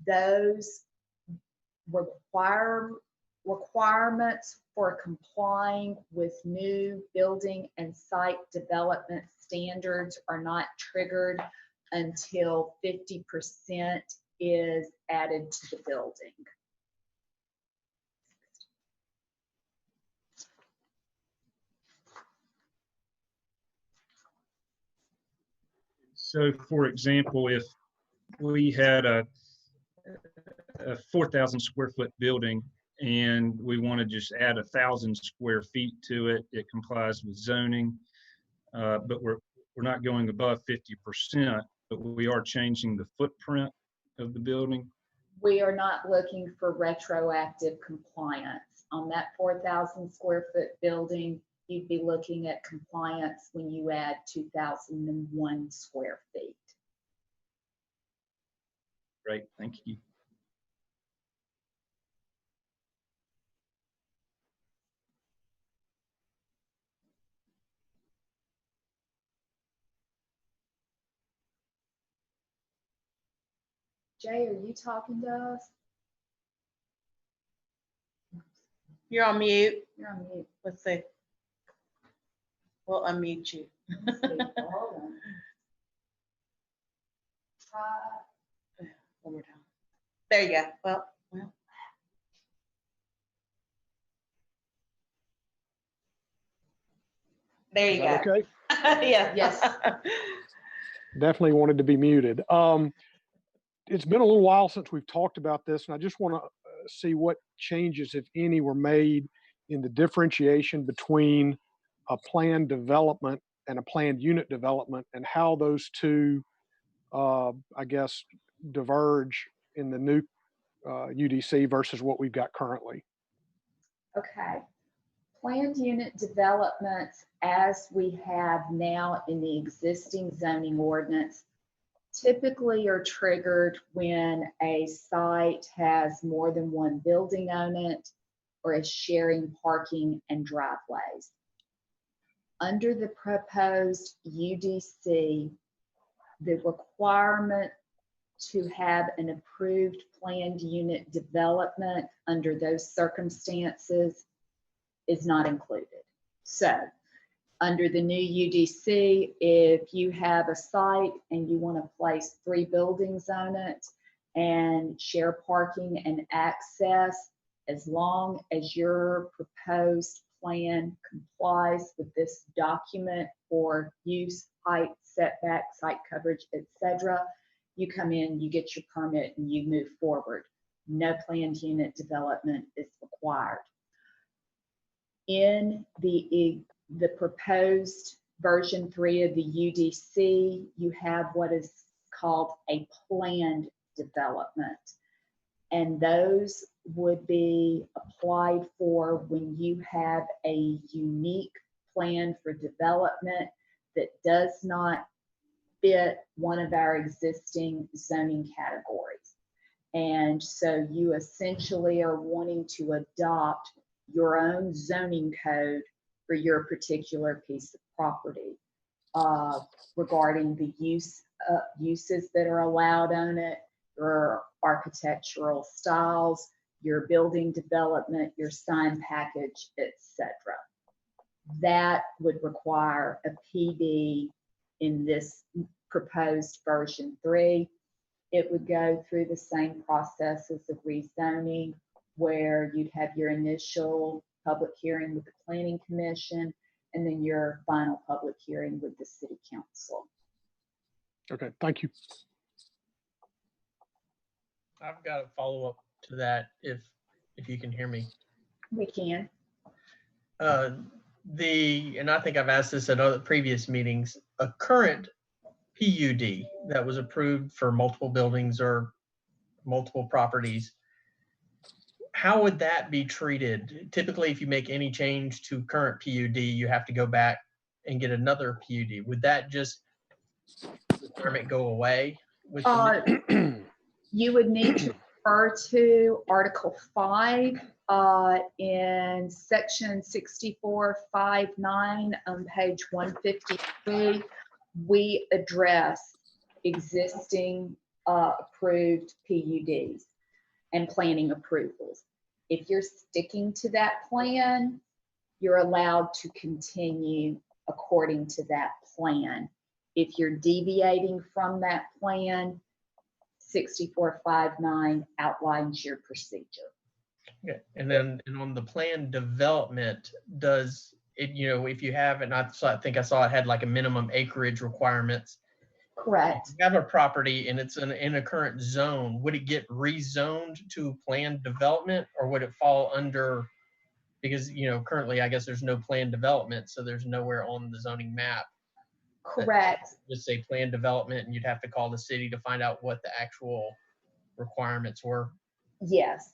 Speaker 5: those requirements for complying with new building and site development standards are not triggered until 50% is added to the building.
Speaker 8: So for example, if we had a 4,000 square foot building and we want to just add 1,000 square feet to it, it complies with zoning, but we're not going above 50%, but we are changing the footprint of the building.
Speaker 5: We are not looking for retroactive compliance. On that 4,000 square foot building, you'd be looking at compliance when you add 2,001 square feet.
Speaker 8: Great, thank you.
Speaker 5: Jay, are you talking to us?
Speaker 1: You're on mute.
Speaker 5: You're on mute.
Speaker 1: Let's see. We'll unmute you.
Speaker 5: Let's see. Hold on. Try.
Speaker 1: One more time. There you go. Well. There you
Speaker 9: Is
Speaker 1: go.
Speaker 9: that okay?
Speaker 1: Yeah.
Speaker 5: Yes.
Speaker 9: Definitely wanted to be muted. It's been a little while since we've talked about this, and I just want to see what changes, if any, were made in the differentiation between a planned development and a planned unit development, and how those two, I guess, diverge in the new UDC versus what we've got currently.
Speaker 5: Okay. Planned unit developments, as we have now in the existing zoning ordinance, typically are triggered when a site has more than one building on it or is sharing parking and driveways. Under the proposed UDC, the requirement to have an approved planned unit development under those circumstances is not included. So under the new UDC, if you have a site and you want to place 3 buildings on it and share parking and access, as long as your proposed plan complies with this document for use, height, setback, site coverage, etc., you come in, you get your permit, and you move forward. No planned unit development is required. In the proposed version 3 of the UDC, you have what is called a planned development. And those would be applied for when you have a unique plan for development that does not fit one of our existing zoning categories. And so you essentially are wanting to adopt your own zoning code for your particular piece of property regarding the uses that are allowed on it, your architectural styles, your building development, your sign package, etc. That would require a PD in this proposed version 3. It would go through the same processes of rezoning
Speaker 2: where you'd have your initial public hearing with the Planning Commission and then your final public hearing with the City Council.
Speaker 9: Okay, thank you.
Speaker 10: I've got a follow-up to that if you can hear me.
Speaker 2: We can.
Speaker 10: And I think I've asked this at other previous meetings, a current PUD that was approved for multiple buildings or multiple properties, how would that be treated? Typically, if you make any change to current PUD, you have to go back and get another PUD. Would that just requirement go away? With
Speaker 2: You would need to refer to Article 5 in Section 6459 on page 153. We address existing approved PUDs and planning approvals. If you're sticking to that plan, you're allowed to continue according to that plan. If you're deviating from that plan, 6459 outlines your procedure.
Speaker 10: Okay. And then on the plan development, does it, if you have, and I think I saw it had like a minimum acreage requirements.
Speaker 2: Correct.
Speaker 10: If you have a property and it's in a current zone, would it get rezoned to planned development, or would it fall under, because currently I guess there's no planned development, so there's nowhere on the zoning map.
Speaker 2: Correct.
Speaker 10: Just say planned development, and you'd have to call the city to find out what the actual requirements were.
Speaker 2: Yes.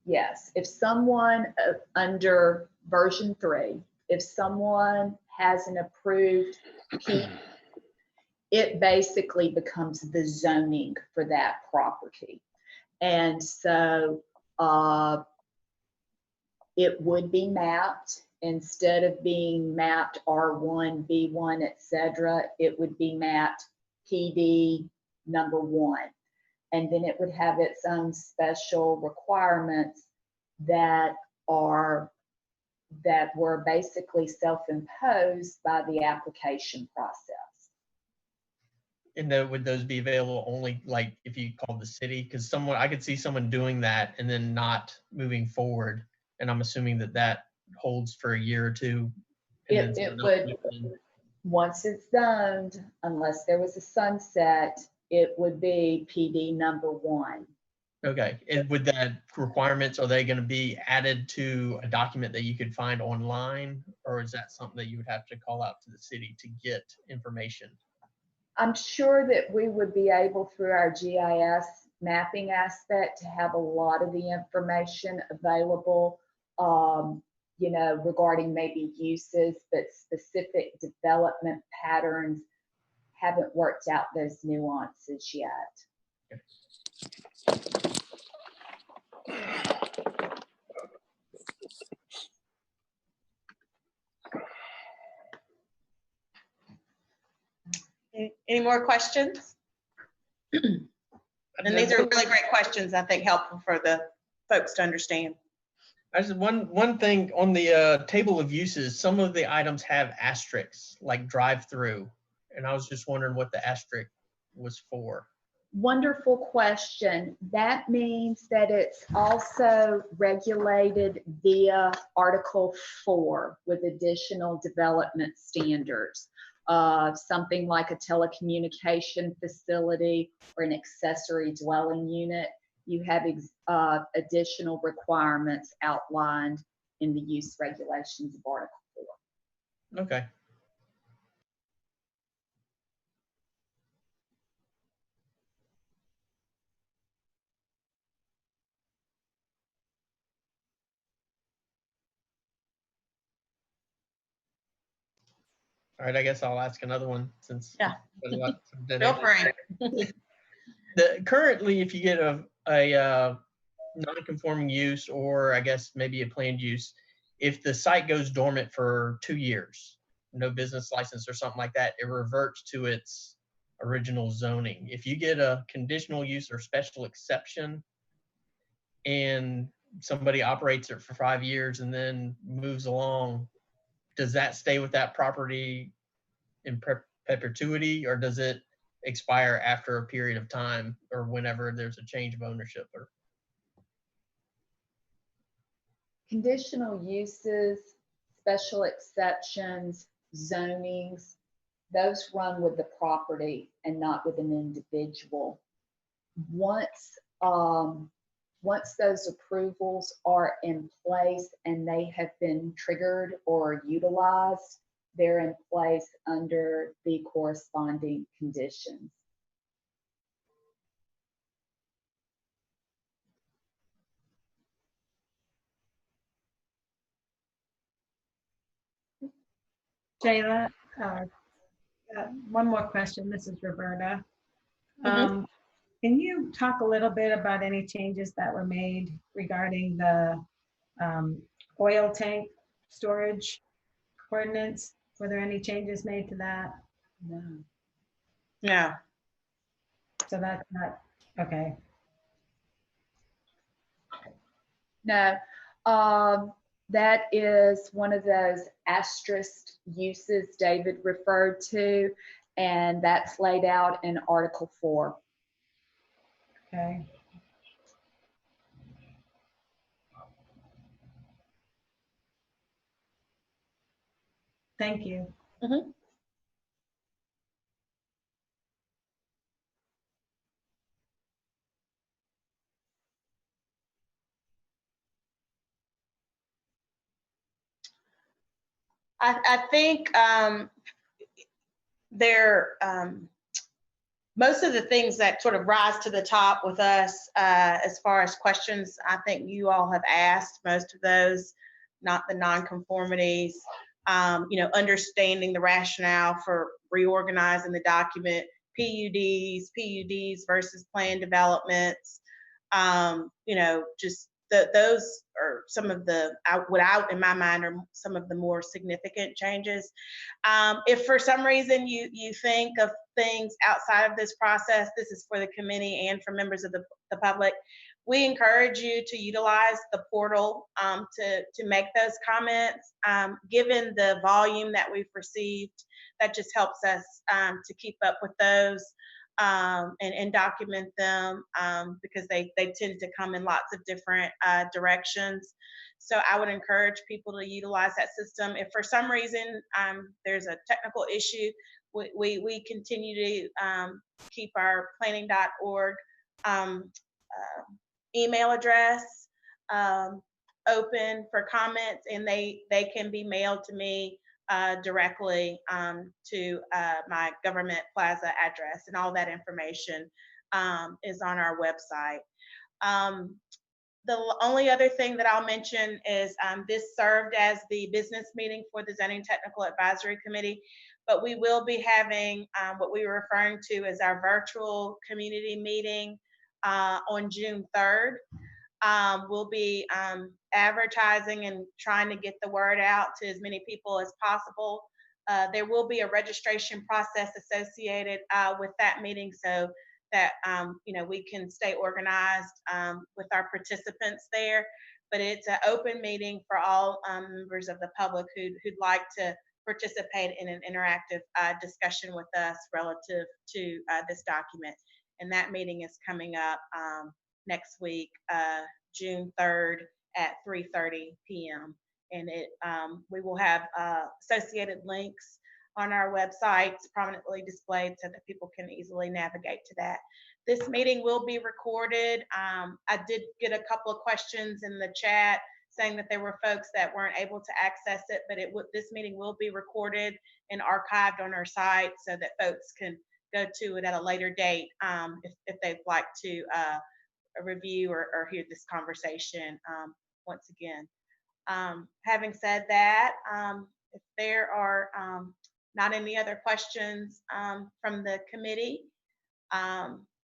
Speaker 2: Yes. If someone under version 3, if someone has an approved P, it basically becomes the zoning for that property. And so it would be mapped. Instead of being mapped R1, B1, etc., it would be mapped PD number 1. And then it would have its own special requirements that were basically self-imposed by the application process.
Speaker 10: And then would those be available only like if you called the city? Because I could see someone doing that and then not moving forward. And I'm assuming that holds for a year or two. And
Speaker 2: It would, once it's zoned, unless there was a sunset, it would be PD number 1.
Speaker 10: Okay. And would that requirements, are they going to be added to a document that you could find online? Or is that something that you would have to call out to the city to get information?
Speaker 2: I'm sure that we would be able, through our GIS mapping aspect, to have a lot of the information available, regarding maybe uses, but specific development patterns haven't worked out those nuances yet.
Speaker 1: Any more questions? And these are really great questions, I think helpful for the folks to understand.
Speaker 10: I just one thing on the table of uses, some of the items have asterisks, like drive-through. And I was just wondering what the asterisk was for.
Speaker 2: Wonderful question. That means that it's also regulated via Article 4 with additional development standards. Something like a telecommunication facility or an accessory dwelling unit, you have additional requirements outlined in the use regulations of Article 4.
Speaker 10: Okay. All right, I guess I'll ask another one since.
Speaker 1: Yeah.
Speaker 10: Feel
Speaker 1: free.
Speaker 10: Currently, if you get a non-conforming use, or I guess maybe a planned use, if the site goes dormant for 2 years, no business license or something like that, it reverts to its original zoning. If you get a conditional use or special exception and somebody operates it for 5 years and then moves along, does that stay with that property in perpetuity, or does it expire after a period of time, or whenever there's a change of ownership? Or
Speaker 5: Conditional uses, special exceptions, zonings, those run with the property and not with an individual. Once those approvals are in place and they have been triggered or utilized, they're in place under the corresponding conditions.
Speaker 4: Shayla, one more question. This is Roberta. Can you talk a little bit about any changes that were made regarding the oil tank storage ordinance? Were there any changes made to that?
Speaker 5: No.
Speaker 1: No.
Speaker 4: So that's not, okay.
Speaker 5: No, that is one of those asterisk uses David referred to, and that's laid out in Article 4.
Speaker 4: Okay. Thank you.
Speaker 1: I think most of the things that sort of rise to the top with us as far as questions, I think you all have asked most of those, not the nonconformities, understanding the rationale for reorganizing the document, PUDs versus plan developments, just those are some of the, in my mind, are some of the more significant changes. If for some reason you think of things outside of this process, this is for the committee and for members of the public, we encourage you to utilize the portal to make those comments. Given the volume that we've received, that just helps us to keep up with those. And document them because they tend to come in lots of different directions. So I would encourage people to utilize that system. If for some reason there's a technical issue, we continue to keep our planning.org email address open for comments, and they can be mailed to me directly to my government plaza address, and all that information is on our website. The only other thing that I'll mention is this served as the business meeting for the Zoning Technical Advisory Committee, but we will be having what we were referring to as our virtual community meeting on June 3rd. We'll be advertising and trying to get the word out to as many people as possible. There will be a registration process associated with that meeting so that we can stay organized with our participants there. But it's an open meeting for all members of the public who'd like to participate in an interactive discussion with us relative to this document. And that meeting is coming up next week, June 3rd at 3:30 p.m. And we will have associated links on our websites prominently displayed so that people can easily navigate to that. This meeting will be recorded. I did get a couple of questions in the chat saying that there were folks that weren't able to access it, but this meeting will be recorded and archived on our site so that folks can go to it at a later date if they'd like to review or hear this conversation once again. Having said that, if there are not any other questions from the committee,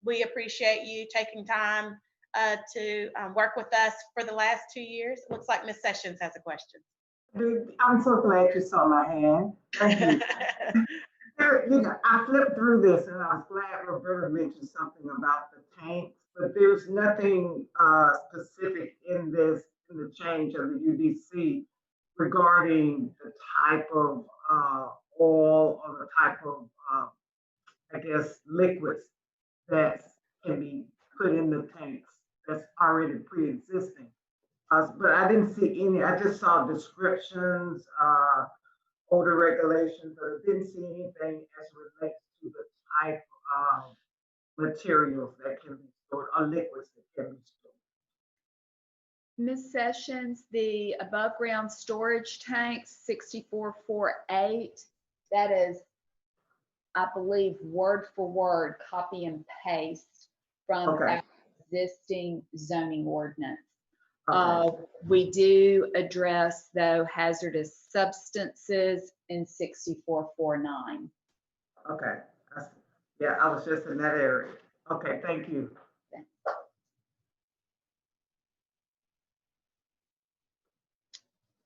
Speaker 1: we appreciate you taking time to work with us for the last 2 years. It looks like Ms. Sessions has a question.
Speaker 11: I'm so glad you saw my hand. Thank you. I flipped through this and I was glad Roberta mentioned something about the tanks, but there's nothing specific in this, in the change of the UDC regarding the type of oil or the type of, I guess, liquids that can be put in the tanks that's already pre-existing. But I didn't see I just saw descriptions, odor regulations, but I didn't see anything as it relates to the type of materials that can be stored, or liquids that can be stored.
Speaker 5: Ms. Sessions, the above ground storage tanks, 6448, that is, I believe, word for word, copy and paste from
Speaker 11: Okay.
Speaker 5: our existing zoning ordinance.
Speaker 11: Okay.
Speaker 5: We do address, though, hazardous substances in 6449.
Speaker 11: Okay. Yeah, I was just in that area. Okay, thank you.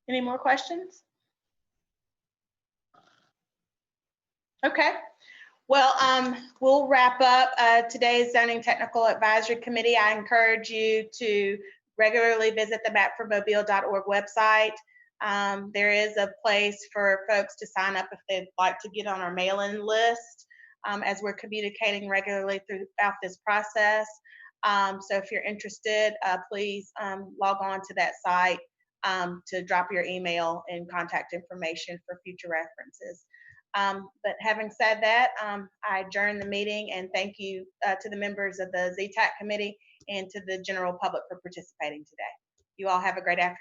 Speaker 1: Any more questions? Okay. Well, we'll wrap up today's Zoning Technical Advisory Committee. I encourage you to regularly visit the mapformobile.org website. There is a place for folks to sign up if they'd like to get on our mailing list, as we're communicating regularly throughout this process. So if you're interested, please log on to that site to drop your email and contact information for future references. But having said that, I adjourn the meeting and thank you to the members of the ZTAC committee and to the general public for participating today. You all have a great afternoon.